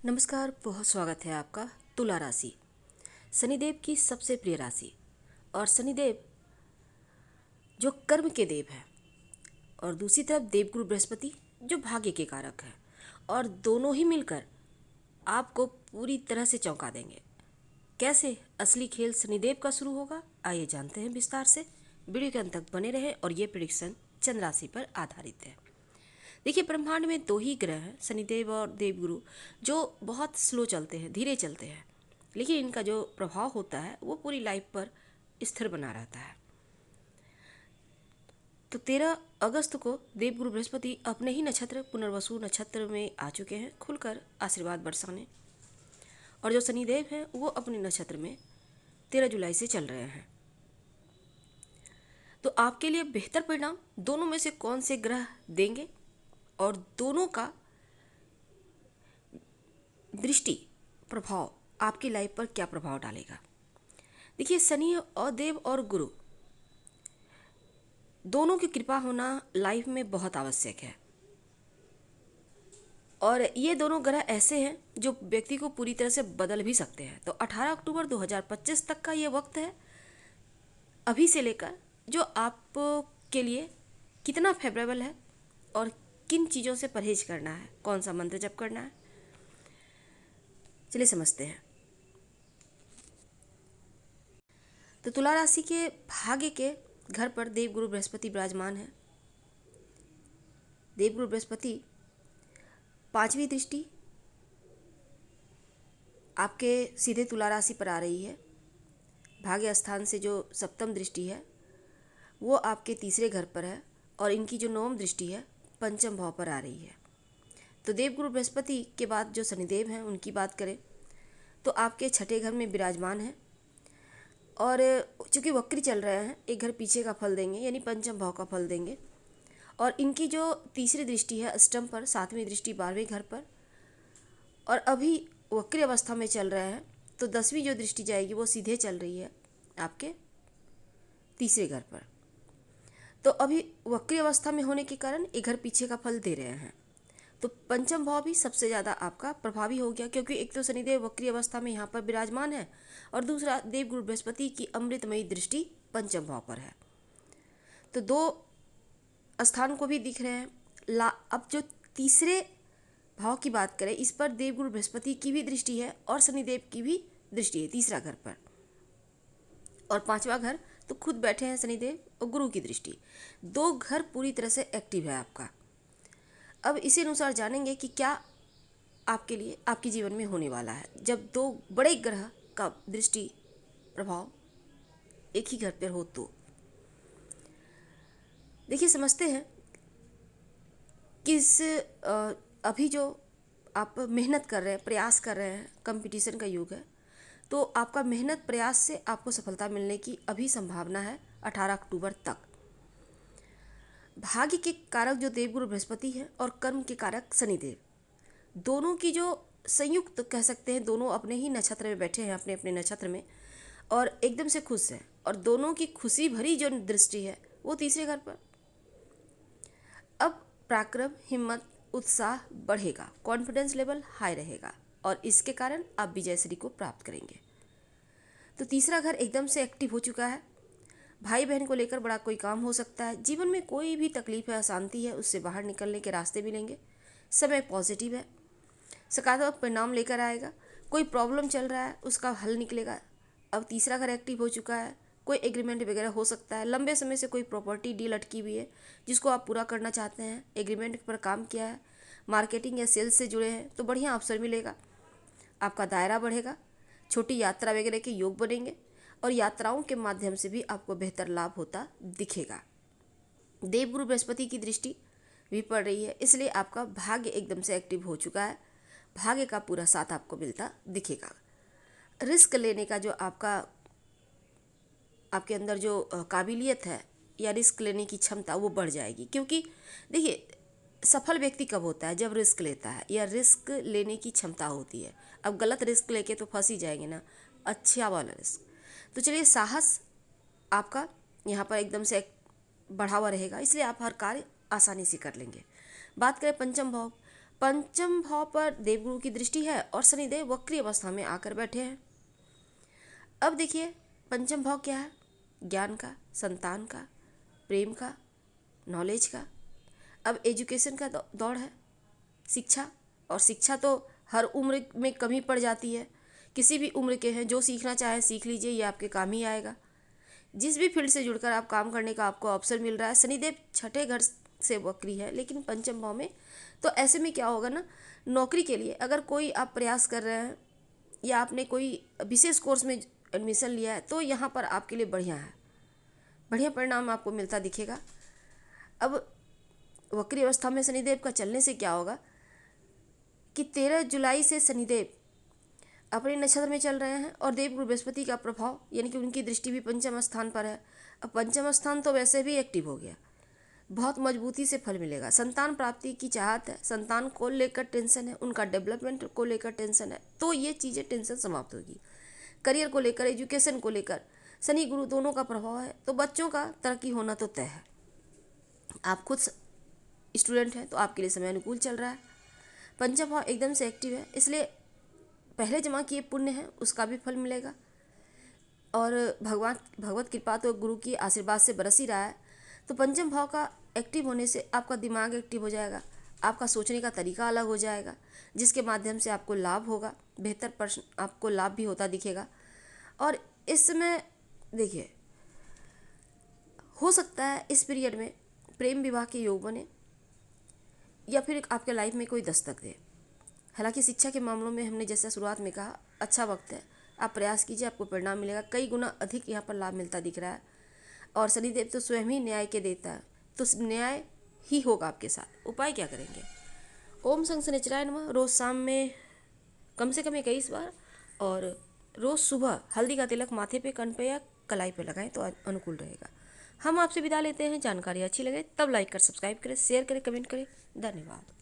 नमस्कार, बहुत स्वागत है आपका। तुला राशि शनिदेव की सबसे प्रिय राशि। और शनिदेव जो कर्म के देव है और दूसरी तरफ देवगुरु बृहस्पति जो भाग्य के कारक है, और दोनों ही मिलकर आपको पूरी तरह से चौंका देंगे। कैसे असली खेल शनिदेव का शुरू होगा, आइए जानते हैं विस्तार से। वीडियो के अंत तक बने रहें। और ये प्रेडिक्शन चंद्र राशि पर आधारित है। देखिए, ब्रह्मांड में दो ही ग्रह हैं, शनिदेव और देवगुरु, जो बहुत स्लो चलते हैं, धीरे चलते हैं, लेकिन इनका जो प्रभाव होता है वो पूरी लाइफ पर स्थिर बना रहता है। तो 13 अगस्त को देवगुरु बृहस्पति अपने ही नक्षत्र पुनर्वसु नक्षत्र में आ चुके हैं, खुलकर आशीर्वाद बरसाने। और जो शनिदेव हैं वो अपने नक्षत्र में 13 जुलाई से चल रहे हैं। तो आपके लिए बेहतर परिणाम दोनों में से कौन से ग्रह देंगे और दोनों का दृष्टि प्रभाव आपकी लाइफ पर क्या प्रभाव डालेगा। देखिए, शनि और देव और गुरु दोनों की कृपा होना लाइफ में बहुत आवश्यक है। और ये दोनों ग्रह ऐसे हैं जो व्यक्ति को पूरी तरह से बदल भी सकते हैं। तो 18 अक्टूबर 2025 तक का ये वक्त है, अभी से लेकर, जो आप के लिए कितना फेवरेबल है और किन चीज़ों से परहेज करना है, कौन सा मंत्र जप करना है, चलिए समझते हैं। तो तुला राशि के भाग्य के घर पर देवगुरु बृहस्पति विराजमान है। देवगुरु बृहस्पति 5वीं दृष्टि आपके सीधे तुला राशि पर आ रही है। भाग्य स्थान से जो सप्तम दृष्टि है वो आपके तीसरे घर पर है, और इनकी जो नवम दृष्टि है पंचम भाव पर आ रही है। तो देवगुरु बृहस्पति के बाद जो शनिदेव हैं उनकी बात करें तो आपके छठे घर में विराजमान है, और चूँकि वक्री चल रहे हैं, एक घर पीछे का फल देंगे, यानी पंचम भाव का फल देंगे। और इनकी जो तीसरी दृष्टि है अष्टम पर, 7वीं दृष्टि 12वें घर पर, और अभी वक्री अवस्था में चल रहे हैं। तो 10वीं जो दृष्टि जाएगी वो सीधे चल रही है आपके तीसरे घर पर। तो अभी वक्री अवस्था में होने के कारण एक घर पीछे का फल दे रहे हैं। तो पंचम भाव भी सबसे ज़्यादा आपका प्रभावी हो गया, क्योंकि एक तो शनिदेव वक्री अवस्था में यहाँ पर विराजमान है, और दूसरा देवगुरु बृहस्पति की अमृतमयी दृष्टि पंचम भाव पर है। तो दो स्थान को भी दिख रहे हैं। अब जो तीसरे भाव की बात करें, इस पर देवगुरु बृहस्पति की भी दृष्टि है और शनिदेव की भी दृष्टि है तीसरा घर पर। और 5वां घर तो खुद बैठे हैं शनिदेव और गुरु की दृष्टि। दो घर पूरी तरह से एक्टिव है आपका। अब इसी अनुसार जानेंगे कि क्या आपके लिए आपके जीवन में होने वाला है जब दो बड़े ग्रह का दृष्टि प्रभाव एक ही घर पर हो। तो देखिए, समझते हैं किस अभी जो आप मेहनत कर रहे हैं, प्रयास कर रहे हैं, कंपटीशन का युग है, तो आपका मेहनत प्रयास से आपको सफलता मिलने की अभी संभावना है 18 अक्टूबर तक। भाग्य के कारक जो देवगुरु बृहस्पति है और कर्म के कारक शनिदेव, दोनों की जो संयुक्त कह सकते हैं, दोनों अपने ही नक्षत्र में बैठे हैं, अपने अपने नक्षत्र में, और एकदम से खुश हैं। और दोनों की खुशी भरी जो दृष्टि है वो तीसरे घर पर। अब पराक्रम, हिम्मत, उत्साह बढ़ेगा, कॉन्फिडेंस लेवल हाई रहेगा, और इसके कारण आप विजयश्री को प्राप्त करेंगे। तो तीसरा घर एकदम से एक्टिव हो चुका है। भाई बहन को लेकर बड़ा कोई काम हो सकता है। जीवन में कोई भी तकलीफ है, अशांति है, उससे बाहर निकलने के रास्ते मिलेंगे। समय पॉजिटिव है, सकारात्मक परिणाम लेकर आएगा। कोई प्रॉब्लम चल रहा है उसका हल निकलेगा। अब तीसरा घर एक्टिव हो चुका है, कोई एग्रीमेंट वगैरह हो सकता है। लंबे समय से कोई प्रॉपर्टी डील अटकी हुई है जिसको आप पूरा करना चाहते हैं, एग्रीमेंट पर काम किया है, मार्केटिंग या सेल्स से जुड़े हैं, तो बढ़िया अवसर मिलेगा। आपका दायरा बढ़ेगा, छोटी यात्रा वगैरह के योग बनेंगे, और यात्राओं के माध्यम से भी आपको बेहतर लाभ होता दिखेगा। देवगुरु बृहस्पति की दृष्टि भी पड़ रही है, इसलिए आपका भाग्य एकदम से एक्टिव हो चुका है। भाग्य का पूरा साथ आपको मिलता दिखेगा। रिस्क लेने का जो आपके अंदर जो काबिलियत है या रिस्क लेने की क्षमता, वो बढ़ जाएगी। क्योंकि देखिए, सफल व्यक्ति कब होता है, जब रिस्क लेता है या रिस्क लेने की क्षमता होती है। अब गलत रिस्क लेके तो फंस ही जाएंगे ना, अच्छा वाला रिस्क। तो चलिए, साहस आपका यहाँ पर एकदम से बढ़ावा रहेगा, इसलिए आप हर कार्य आसानी से कर लेंगे। बात करें पंचम भाव, पंचम भाव पर देवगुरु की दृष्टि है और शनिदेव वक्री अवस्था में आकर बैठे हैं। अब देखिए पंचम भाव क्या है? ज्ञान का, संतान का, प्रेम का, नॉलेज का। अब एजुकेशन का दौड़ है, शिक्षा। और शिक्षा तो हर उम्र में कमी पड़ जाती है, किसी भी उम्र के हैं, जो सीखना चाहें सीख लीजिए, ये आपके काम ही आएगा। जिस भी फील्ड से जुड़कर आप काम करने का आपको अवसर मिल रहा है। शनिदेव छठे घर से वक्री है लेकिन पंचम भाव में, तो ऐसे में क्या होगा ना, नौकरी के लिए अगर कोई आप प्रयास कर रहे हैं या आपने कोई विशेष कोर्स में एडमिशन लिया है तो यहाँ पर आपके लिए बढ़िया है, बढ़िया परिणाम आपको मिलता दिखेगा। अब वक्री अवस्था में शनिदेव का चलने से क्या होगा कि 13 जुलाई से शनिदेव अपने नक्षत्र में चल रहे हैं और देवगुरु बृहस्पति का प्रभाव यानी कि उनकी दृष्टि भी पंचम स्थान पर है। अब पंचम स्थान तो वैसे भी एक्टिव हो गया, बहुत मजबूती से फल मिलेगा। संतान प्राप्ति की चाहत है, संतान को लेकर टेंशन है, उनका डेवलपमेंट को लेकर टेंशन है, तो ये चीज़ें टेंशन समाप्त होगी। करियर को लेकर, एजुकेशन को लेकर शनि गुरु दोनों का प्रभाव है, तो बच्चों का तरक्की होना तो तय है। आप खुद स्टूडेंट हैं तो आपके लिए समय अनुकूल चल रहा है। पंचम भाव एकदम से एक्टिव है, इसलिए पहले जमा किए पुण्य है उसका भी फल मिलेगा। और भगवत कृपा तो गुरु की आशीर्वाद से बरस ही रहा है। तो पंचम भाव का एक्टिव होने से आपका दिमाग एक्टिव हो जाएगा, आपका सोचने का तरीका अलग हो जाएगा, जिसके माध्यम से आपको लाभ होगा, बेहतर प्रश्न आपको लाभ भी होता दिखेगा। और इस समय देखिए, हो सकता है इस पीरियड में प्रेम विवाह के योग बने या फिर आपके लाइफ में कोई दस्तक दे। हालांकि शिक्षा के मामलों में हमने जैसा शुरुआत में कहा, अच्छा वक्त है, आप प्रयास कीजिए, आपको परिणाम मिलेगा। कई गुना अधिक यहाँ पर लाभ मिलता दिख रहा है। और शनिदेव तो स्वयं ही न्याय के देता है, तो न्याय ही होगा आपके साथ। उपाय क्या करेंगे? ओम संग शनिचराय नमः रोज़ शाम में कम से कम 21 बार, और रोज़ सुबह हल्दी का तिलक माथे पे, कंठ पे या कलाई पे लगाएं तो अनुकूल रहेगा। हम आपसे विदा लेते हैं। जानकारी अच्छी लगे तब लाइक कर, सब्सक्राइब करें, शेयर करें, कमेंट करें। धन्यवाद।